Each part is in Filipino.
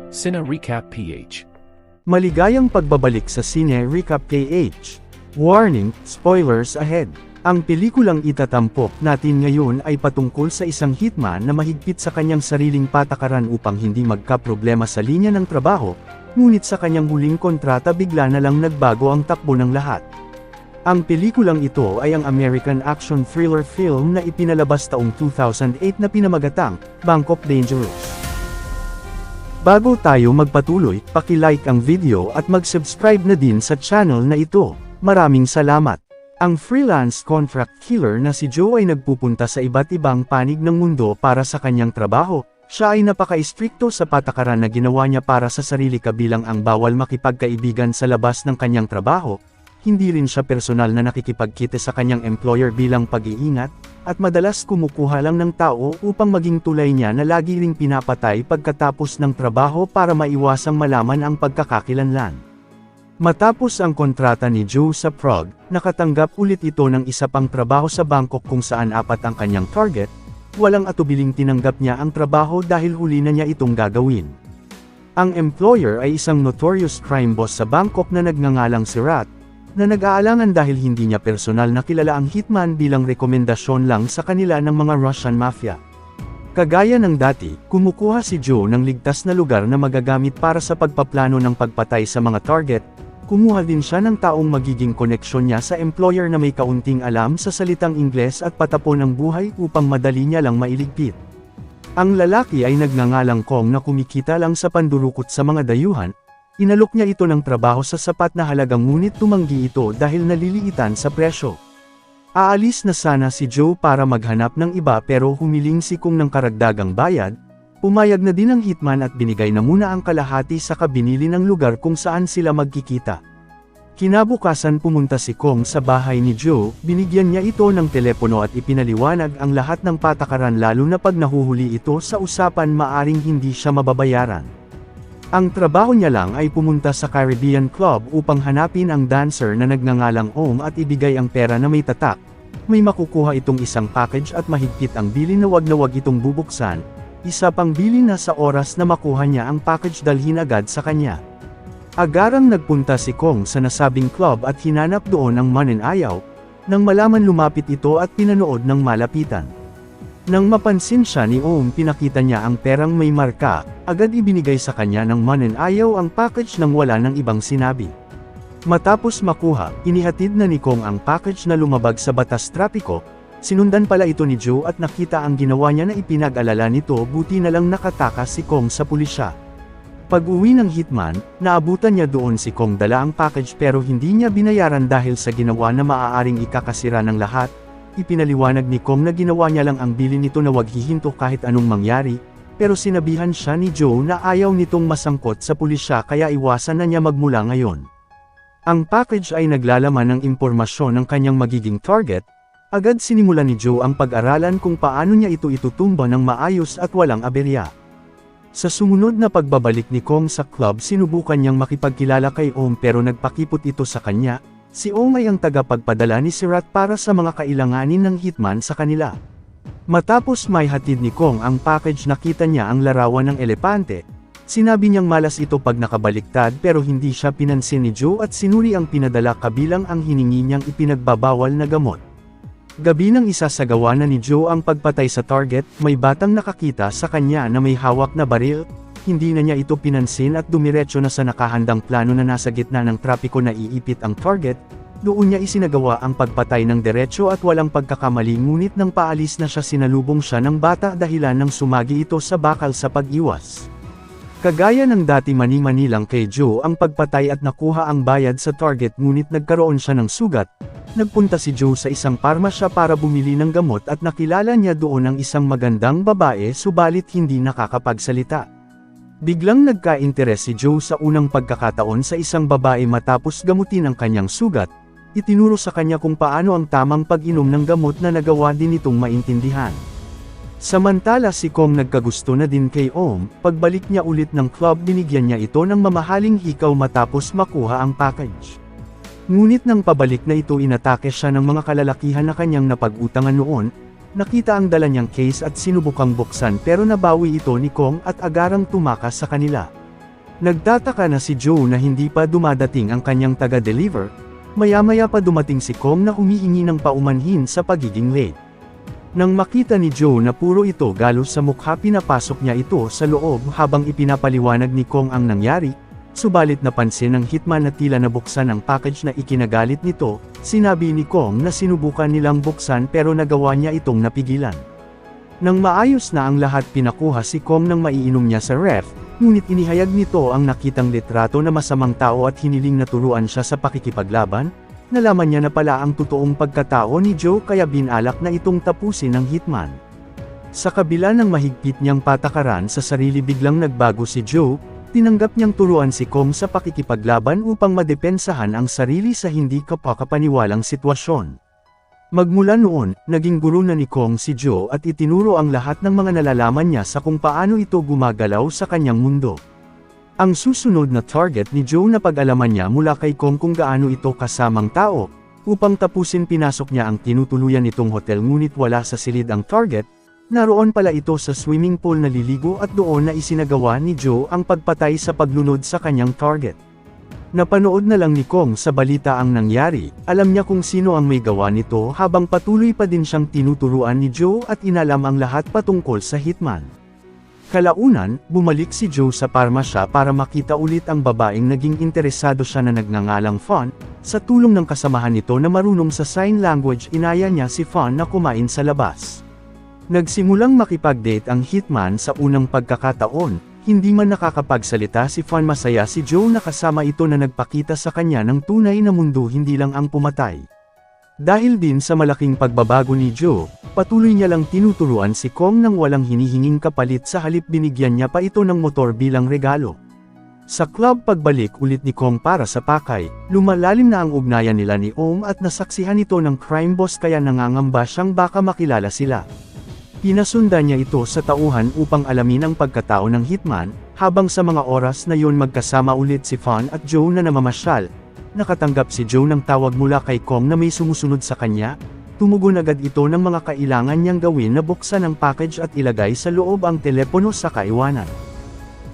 Cine Recap PH. Maligayang pagbabalik sa Cine Recap PH. Warning, spoilers ahead. Ang pelikulang itatampok natin ngayon ay patungkol sa isang hitman na mahigpit sa kanyang sariling patakaran upang hindi magkaproblema sa linya ng trabaho, ngunit sa kanyang huling kontrata bigla na lang nagbago ang takbo ng lahat. Ang pelikulang ito ay ang American action thriller film na ipinalabas taong 2008 na pinamagatang Bangkok Dangerous. Bago tayo magpatuloy, paki-like ang video at mag-subscribe na din sa channel na ito. Maraming salamat. Ang freelance contract killer na si Joe ay nagpupunta sa iba't ibang panig ng mundo para sa kanyang trabaho. Siya ay napaka-istrikto sa patakaran na ginawa niya para sa sarili kabilang ang bawal makipagkaibigan sa labas ng kanyang trabaho. Hindi rin siya personal na nakikipagkita sa kanyang employer bilang pag-iingat, at madalas kumukuha lang ng tao upang maging tulay niya na lagi ring pinapatay pagkatapos ng trabaho para maiwasang malaman ang pagkakakilanlan. Matapos ang kontrata ni Joe sa Prague, nakatanggap ulit ito ng isa pang trabaho sa Bangkok kung saan 4 ang kanyang target. Walang atubiling tinanggap niya ang trabaho dahil huli na niya itong gagawin. Ang employer ay isang notorious crime boss sa Bangkok na nagngangalang si Rat, na nag-aalangan dahil hindi niya personal na kilala ang hitman bilang rekomendasyon lang sa kanila ng mga Russian mafia. Kagaya ng dati, kumukuha si Joe ng ligtas na lugar na magagamit para sa pagpaplano ng pagpatay sa mga target. Kumuha din siya ng taong magiging koneksyon niya sa employer na may kaunting alam sa salitang Ingles at patapon ang buhay upang madali niya lang mailigpit. Ang lalaki ay nagngangalang Kong na kumikita lang sa pandurukot sa mga dayuhan. Inalok niya ito ng trabaho sa sapat na halagang ngunit tumanggi ito dahil naliliitan sa presyo. Aalis na sana si Joe para maghanap ng iba pero humiling si Kong ng karagdagang bayad. Pumayag na din ang hitman at binigay na muna ang kalahati sa kabinili ng lugar kung saan sila magkikita. Kinabukasan pumunta si Kong sa bahay ni Joe, binigyan niya ito ng telepono at ipinaliwanag ang lahat ng patakaran lalo na pag nahuhuli ito sa usapan maaring hindi siya mababayaran. Ang trabaho niya lang ay pumunta sa Caribbean Club upang hanapin ang dancer na nagngangalang Om at ibigay ang pera na may tatak. May makukuha itong isang package at mahigpit ang bilin na wag itong bubuksan. Isa pang bilin na sa oras na makuha niya ang package dalhin agad sa kanya. Agarang nagpunta si Kong sa nasabing club at hinanap doon ang mananayaw. Nang malaman lumapit ito at pinanood ng malapitan. Nang mapansin siya ni Om pinakita niya ang perang may marka, agad ibinigay sa kanya ng mananayaw ang package nang wala ng ibang sinabi. Matapos makuha, inihatid na ni Kong ang package na lumabag sa batas trapiko. Sinundan pala ito ni Joe at nakita ang ginawa niya na ipinag-alala nito buti na lang nakatakas si Kong sa pulisya. Pag-uwi ng hitman, naabutan niya doon si Kong dala ang package pero hindi niya binayaran dahil sa ginawa na maaaring ikakasira ng lahat. Ipinaliwanag ni Kong na ginawa niya lang ang bilin nito na wag hihinto kahit anong mangyari, pero sinabihan siya ni Joe na ayaw nitong masangkot sa pulisya kaya iwasan na niya magmula ngayon. Ang package ay naglalaman ng impormasyon ng kanyang magiging target. Agad sinimulan ni Joe ang pag-aralan kung paano niya ito itutumba ng maayos at walang aberya. Sa sumunod na pagbabalik ni Kong sa club sinubukan niyang makipagkilala kay Om pero nagpakipot ito sa kanya. Si Om ay ang tagapagpadala ni Sirat para sa mga kailanganin ng hitman sa kanila. Matapos may hatid ni Kong ang package nakita niya ang larawan ng elepante. Sinabi niyang malas ito pag nakabaliktad pero hindi siya pinansin ni Joe at sinuri ang pinadala kabilang ang hiningi niyang ipinagbabawal na gamot. Gabi nang isasagawa na ni Joe ang pagpatay sa target, may batang nakakita sa kanya na may hawak na baril. Hindi na niya ito pinansin at dumiretso na sa nakahandang plano na nasa gitna ng trapiko na iipit ang target. Doon niya isinagawa ang pagpatay ng diretso at walang pagkakamali ngunit nang paalis na siya sinalubong siya ng bata dahilan ng sumagi ito sa bakal sa pag-iwas. Kagaya ng dati mani-mani lang kay Joe ang pagpatay at nakuha ang bayad sa target ngunit nagkaroon siya ng sugat. Nagpunta si Joe sa isang parmasya para bumili ng gamot at nakilala niya doon ang isang magandang babae subalit hindi nakakapagsalita. Biglang nagka-interes si Joe sa unang pagkakataon sa isang babae matapos gamutin ang kanyang sugat. Itinuro sa kanya kung paano ang tamang pag-inom ng gamot na nagawa din itong maintindihan. Samantala si Kong nagkagusto na din kay Om, pagbalik niya ulit ng club binigyan niya ito ng mamahaling hikaw matapos makuha ang package. Ngunit nang pabalik na ito inatake siya ng mga kalalakihan na kanyang napag-utangan noon. Nakita ang dala niyang case at sinubukang buksan pero nabawi ito ni Kong at agarang tumakas sa kanila. Nagtataka na si Joe na hindi pa dumadating ang kanyang taga-deliver, maya-maya pa dumating si Kong na humihingi ng paumanhin sa pagiging late. Nang makita ni Joe na puro ito galos sa mukha, pinapasok niya ito sa loob habang ipinapaliwanag ni Kong ang nangyari, subalit napansin ng hitman na tila nabuksan ang package na ikinagalit nito. Sinabi ni Kong na sinubukan nilang buksan pero nagawa niya itong napigilan. Nang maayos na ang lahat, pinakuha si Kong ng maiinom niya sa ref, ngunit inihayag nito ang nakitang litrato na masamang tao at hiniling na turuan siya sa pakikipaglaban. Nalaman niya na pala ang totoong pagkatao ni Joe kaya binalak na itong tapusin ng hitman. Sa kabila ng mahigpit niyang patakaran sa sarili, biglang nagbago si Joe. Tinanggap niyang turuan si Kong sa pakikipaglaban upang madepensahan ang sarili sa hindi kapakapaniwalang sitwasyon. Magmula noon, naging guro na ni Kong si Joe at itinuro ang lahat ng mga nalalaman niya sa kung paano ito gumagalaw sa kanyang mundo. Ang susunod na target ni Joe na pag-alaman niya mula kay Kong kung gaano ito kasamang tao. Upang tapusin, pinasok niya ang tinutuluyan nitong hotel, ngunit wala sa silid ang target. Naroon pala ito sa swimming pool na liligo at doon na isinagawa ni Joe ang pagpatay sa paglunod sa kanyang target. Napanood na lang ni Kong sa balita ang nangyari, alam niya kung sino ang may gawa nito habang patuloy pa din siyang tinuturuan ni Joe at inalam ang lahat patungkol sa hitman. Kalaunan, bumalik si Joe sa parmasya para makita ulit ang babaeng naging interesado siya na nagngangalang Fawn. Sa tulong ng kasamahan nito na marunong sa sign language, inaya niya si Fawn na kumain sa labas. Nagsimulang makipag-date ang hitman sa unang pagkakataon. Hindi man nakakapagsalita si Fawn, masaya si Joe na kasama ito na nagpakita sa kanya ng tunay na mundo, hindi lang ang pumatay. Dahil din sa malaking pagbabago ni Joe, patuloy niya lang tinuturuan si Kong nang walang hinihinging kapalit, sa halip binigyan niya pa ito ng motor bilang regalo. Sa club, pagbalik ulit ni Kong para sa pakay, lumalalim na ang ugnayan nila ni Om at nasaksihan ito ng crime boss kaya nangangamba siyang baka makilala sila. Pinasundan niya ito sa tauhan upang alamin ang pagkatao ng hitman, habang sa mga oras na yon magkasama ulit si Fawn at Joe na namamasyal. Nakatanggap si Joe ng tawag mula kay Kong na may sumusunod sa kanya. Tumugon agad ito ng mga kailangan niyang gawin na buksan ang package at ilagay sa loob ang telepono sa kaiwanan.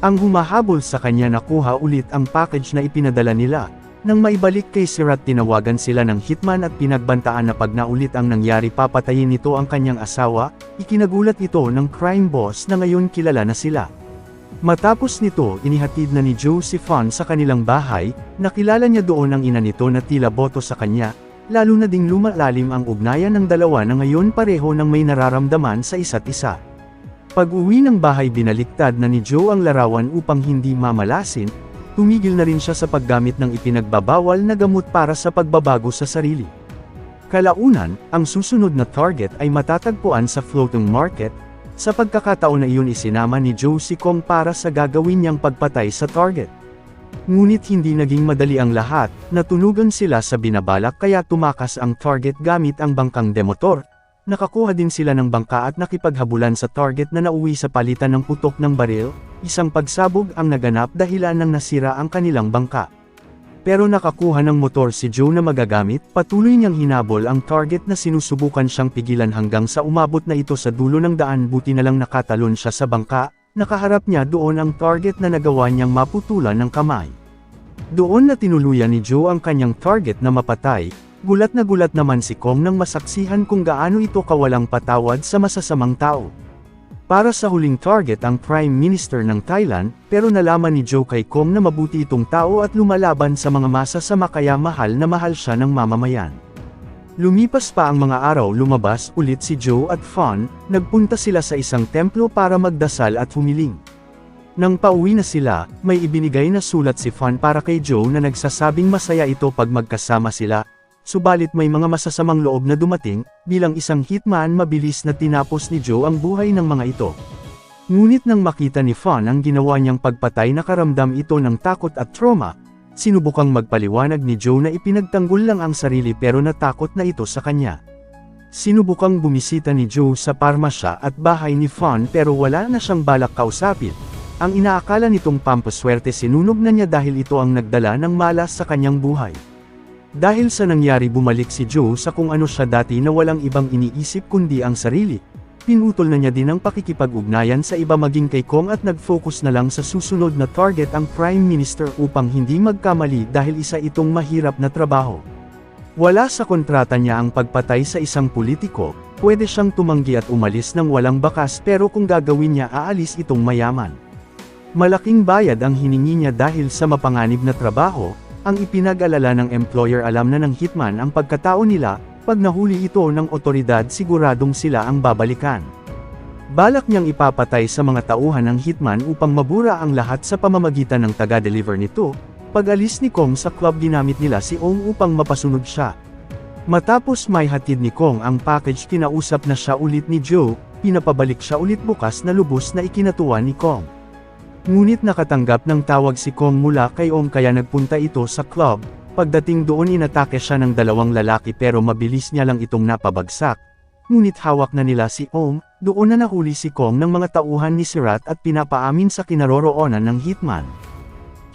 Ang humahabol sa kanya nakuha ulit ang package na ipinadala nila. Nang maibalik kay Sirat, tinawagan sila ng hitman at pinagbantaan na pag naulit ang nangyari papatayin nito ang kanyang asawa. Ikinagulat ito ng crime boss na ngayon kilala na sila. Matapos nito, inihatid na ni Joe si Fawn sa kanilang bahay. Nakilala niya doon ang ina nito na tila boto sa kanya, lalo na ding lumalalim ang ugnayan ng dalawa na ngayon pareho nang may nararamdaman sa isa't isa. Pag-uwi ng bahay, binaliktad na ni Joe ang larawan upang hindi mamalasin. Tumigil na rin siya sa paggamit ng ipinagbabawal na gamot para sa pagbabago sa sarili. Kalaunan, ang susunod na target ay matatagpuan sa floating market. Sa pagkakataon na iyon, isinama ni Joe si Kong para sa gagawin niyang pagpatay sa target. Ngunit hindi naging madali ang lahat, natunugan sila sa binabalak kaya tumakas ang target gamit ang bangkang demotor. Nakakuha din sila ng bangka at nakipaghabulan sa target na nauwi sa palitan ng putok ng baril. Isang pagsabog ang naganap dahilan ng nasira ang kanilang bangka. Pero nakakuha ng motor si Joe na magagamit, patuloy niyang hinabol ang target na sinusubukan siyang pigilan hanggang sa umabot na ito sa dulo ng daan, buti na lang nakatalon siya sa bangka, nakaharap niya doon ang target na nagawa niyang maputulan ng kamay. Doon na tinuluyan ni Joe ang kanyang target na mapatay. Gulat na gulat naman si Kong nang masaksihan kung gaano ito kawalang patawad sa masasamang tao. Para sa huling target ang Prime Minister ng Thailand, pero nalaman ni Joe kay Kong na mabuti itong tao at lumalaban sa mga masasama kaya mahal siya ng mamamayan. Lumipas pa ang mga araw, lumabas ulit si Joe at Fawn, nagpunta sila sa isang templo para magdasal at humiling. Nang pauwi na sila, may ibinigay na sulat si Fawn para kay Joe na nagsasabing masaya ito pag magkasama sila. Subalit may mga masasamang loob na dumating, bilang isang hitman mabilis na tinapos ni Joe ang buhay ng mga ito. Ngunit nang makita ni Fawn ang ginawa niyang pagpatay, nakaramdam ito ng takot at trauma. Sinubukang magpaliwanag ni Joe na ipinagtanggol lang ang sarili pero natakot na ito sa kanya. Sinubukang bumisita ni Joe sa parmasya at bahay ni Fawn pero wala na siyang balak kausapin. Ang inaakala nitong pampaswerte, sinunog na niya dahil ito ang nagdala ng malas sa kanyang buhay. Dahil sa nangyari, bumalik si Joe sa kung ano siya dati na walang ibang iniisip kundi ang sarili. pinutol na niya din ang pakikipag-ugnayan sa iba maging kay Kong at nag-focus na lang sa susunod na target ang Prime Minister upang hindi magkamali dahil isa itong mahirap na trabaho. Wala sa kontrata niya ang pagpatay sa isang politiko, pwede siyang tumanggi at umalis ng walang bakas pero kung gagawin niya aalis itong mayaman. Malaking bayad ang hiningi niya dahil sa mapanganib na trabaho, ang ipinag-alala ng employer alam na ng hitman ang pagkatao nila, pag nahuli ito ng otoridad siguradong sila ang babalikan. Balak niyang ipapatay sa mga tauhan ng hitman upang mabura ang lahat sa pamamagitan ng taga-deliver nito. Pag-alis ni Kong sa club ginamit nila si Ong upang mapasunod siya. Matapos may hatid ni Kong ang package kinausap na siya ulit ni Joe, pinapabalik siya ulit bukas na lubos na ikinatuwa ni Kong. Ngunit nakatanggap ng tawag si Kong mula kay Ong kaya nagpunta ito sa club, pagdating doon inatake siya ng dalawang lalaki pero mabilis niya lang itong napabagsak. Ngunit hawak na nila si Ong, doon na nahuli si Kong ng mga tauhan ni Sirat at pinapaamin sa kinaroroonan ng hitman.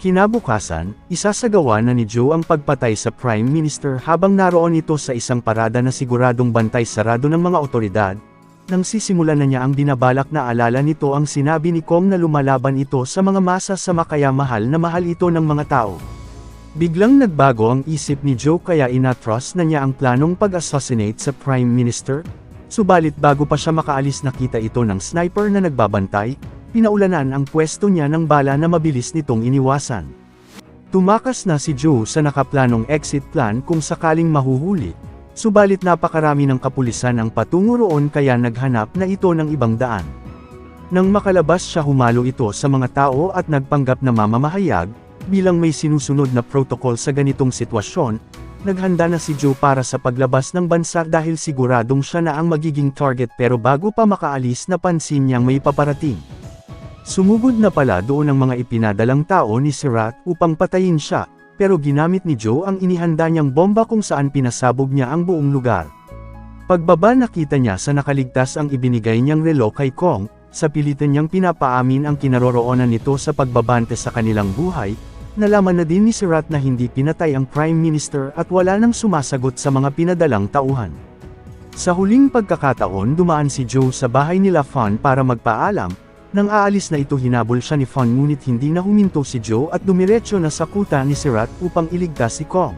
Kinabukasan, isasagawa na ni Joe ang pagpatay sa Prime Minister habang naroon ito sa isang parada na siguradong bantay sarado ng mga otoridad. Nang sisimulan na niya ang binabalak na alala nito ang sinabi ni Kong na lumalaban ito sa mga masa sa kaya mahal na mahal ito ng mga tao. Biglang nagbago ang isip ni Joe kaya inatrust na niya ang planong pag-assassinate sa Prime Minister. Subalit bago pa siya makaalis nakita ito ng sniper na nagbabantay. Pinaulanan ang pwesto niya ng bala na mabilis nitong iniwasan. Tumakas na si Joe sa nakaplanong exit plan kung sakaling mahuhuli, subalit napakarami ng kapulisan ang patungo roon kaya naghanap na ito ng ibang daan. Nang makalabas siya humalo ito sa mga tao at nagpanggap na mamamahayag, bilang may sinusunod na protocol sa ganitong sitwasyon, naghanda na si Joe para sa paglabas ng bansa dahil siguradong siya na ang magiging target pero bago pa makaalis napansin niyang may paparating. Sumugod na pala doon ang mga ipinadalang tao ni Sirat upang patayin siya, pero ginamit ni Joe ang inihanda niyang bomba kung saan pinasabog niya ang buong lugar. Pagbaba nakita niya sa nakaligtas ang ibinigay niyang relo kay Kong, sa pilitan niyang pinapaamin ang kinaroroonan nito sa pagbabante sa kanilang buhay, nalaman na din ni Sirat na hindi pinatay ang Prime Minister at wala nang sumasagot sa mga pinadalang tauhan. Sa huling pagkakataon dumaan si Joe sa bahay nila Fawn para magpaalam. Nang aalis na ito hinabol siya ni Fawn ngunit hindi na huminto si Joe at dumiretso na sa kuta ni Sirat upang iligtas si Kong.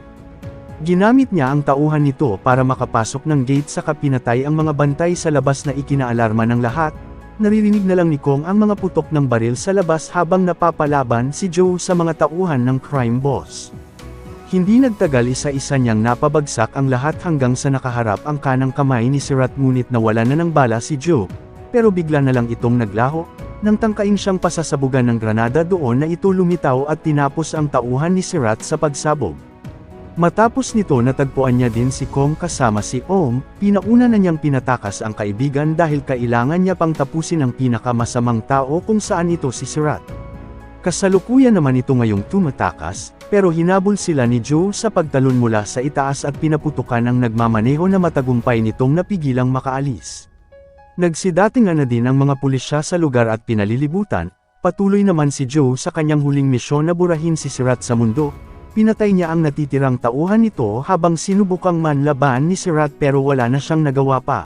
Ginamit niya ang tauhan nito para makapasok ng gate saka pinatay ang mga bantay sa labas na ikinaalarma ng lahat. Naririnig na lang ni Kong ang mga putok ng baril sa labas habang napapalaban si Joe sa mga tauhan ng crime boss. Hindi nagtagal isa-isa niyang napabagsak ang lahat hanggang sa nakaharap ang kanang kamay ni Sirat ngunit nawala na ng bala si Joe. Pero bigla na lang itong naglaho, nang tangkain siyang pasasabugan ng granada doon na ito lumitaw at tinapos ang tauhan ni Sirat sa pagsabog. Matapos nito natagpuan niya din si Kong kasama si Ong, pinauna na niyang pinatakas ang kaibigan dahil kailangan niya pang tapusin ang pinakamasamang tao kung saan ito si Sirat. Kasalukuyan naman ito ngayong tumatakas, pero hinabol sila ni Joe sa pagtalon mula sa itaas at pinaputukan ang nagmamaneho na matagumpay nitong napigilang makaalis. Nagsidatingan na din ang mga pulisya sa lugar at pinalilibutan, patuloy naman si Joe sa kanyang huling misyon na burahin si Sirat sa mundo, pinatay niya ang natitirang tauhan nito habang sinubukang manlaban ni Sirat pero wala na siyang nagawa pa.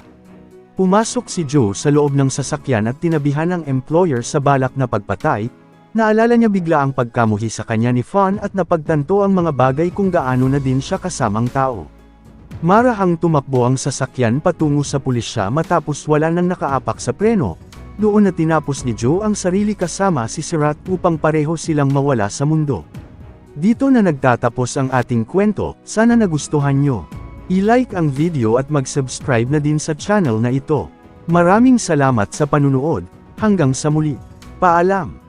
Pumasok si Joe sa loob ng sasakyan at tinabihan ang employer sa balak na pagpatay, naalala niya bigla ang pagkamuhi sa kanya ni Fawn at napagtanto ang mga bagay kung gaano na din siya kasamang tao. Marahang tumakbo ang sasakyan patungo sa pulisya matapos wala nang nakaapak sa preno. Doon na tinapos ni Joe ang sarili kasama si Sirat upang pareho silang mawala sa mundo. Dito na nagtatapos ang ating kwento, sana nagustuhan nyo. I-like ang video at mag-subscribe na din sa channel na ito. Maraming salamat sa panunood, hanggang sa muli. Paalam!